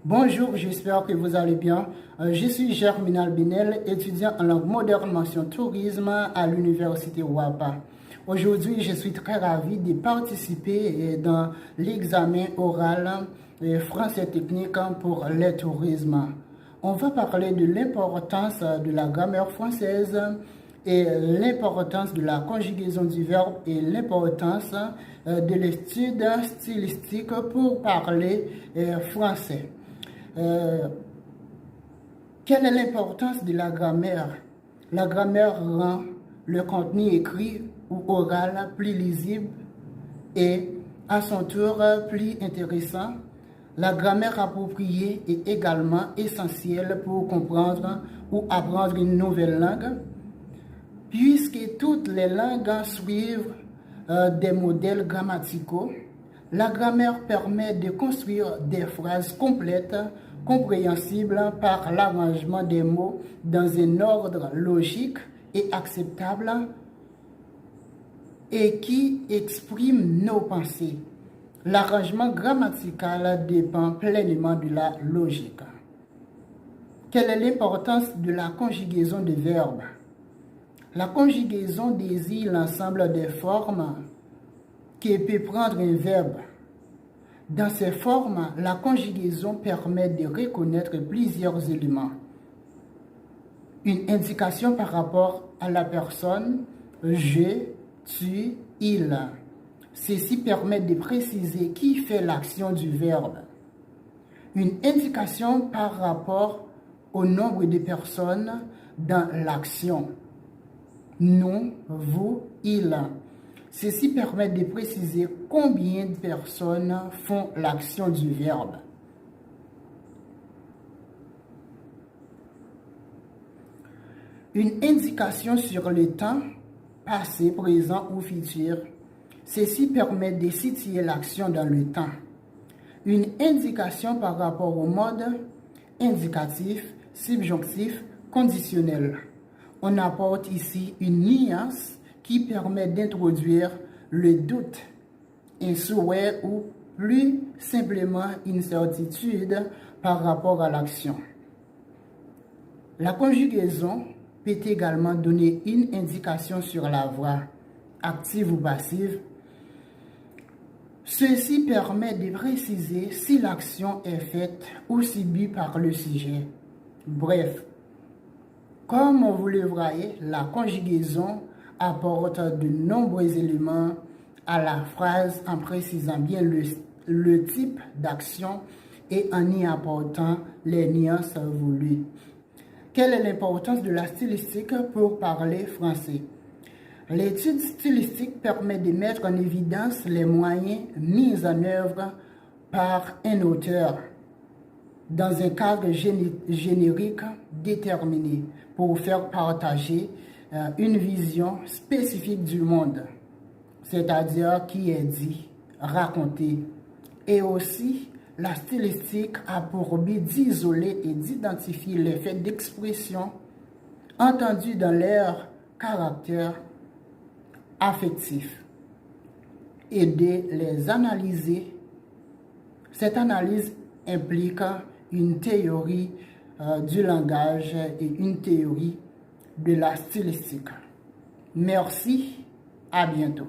Bonjour, j'espère que vous allez bien. Je suis Germinal Benel, étudiant en langue moderne mention tourisme à l'université WAPA. Aujourd'hui, je suis très ravi de participer dans l'examen oral français technique pour le tourisme. On va parler de l'importance de la grammaire française et l'importance de la conjugaison du verbe et l'importance de l'étude stylistique pour parler français. Quelle est l'importance de la grammaire? La grammaire rend le contenu écrit ou oral plus lisible et à son tour plus intéressant. La grammaire appropriée est également essentielle pour comprendre ou apprendre une nouvelle langue, puisque toutes les langues suivent des modèles grammaticaux. La grammaire permet de construire des phrases complètes, compréhensibles par l'arrangement des mots dans un ordre logique et acceptable et qui exprime nos pensées. L'arrangement grammatical dépend pleinement de la logique. Quelle est l'importance de la conjugaison de verbes? La conjugaison désigne l'ensemble des formes que peut prendre un verbe. Dans ces formes, la conjugaison permet de reconnaître plusieurs éléments. Une indication par rapport à la personne, je, tu, il. Ceci permet de préciser qui fait l'action du verbe. Une indication par rapport au nombre de personnes dans l'action. Nous, vous, il. Ceci permet de préciser combien de personnes font l'action du verbe. Une indication sur le temps, passé, présent ou futur. Ceci permet de situer l'action dans le temps. Une indication par rapport au mode indicatif, subjonctif, conditionnel. On apporte ici une nuance qui permet d'introduire le doute, un souhait ou plus simplement une certitude par rapport à l'action. La conjugaison peut également donner une indication sur la voix, active ou passive. Ceci permet de préciser si l'action est faite ou subie par le sujet. Bref, comme vous le voyez, la conjugaison apporte de nombreux éléments à la phrase en précisant bien le type d'action et en y apportant les nuances voulues. Quelle est l'importance de la stylistique pour parler français? L'étude stylistique permet de mettre en évidence les moyens mis en œuvre par un auteur dans un cadre générique déterminé pour faire partager une vision spécifique du monde, c'est-à-dire qui est dit, raconté. Et aussi, la stylistique a pour but d'isoler et d'identifier les faits d'expression entendus dans leur caractère affectif et de les analyser. Cette analyse implique une théorie du langage et une théorie de la stylistique. Merci, à bientôt.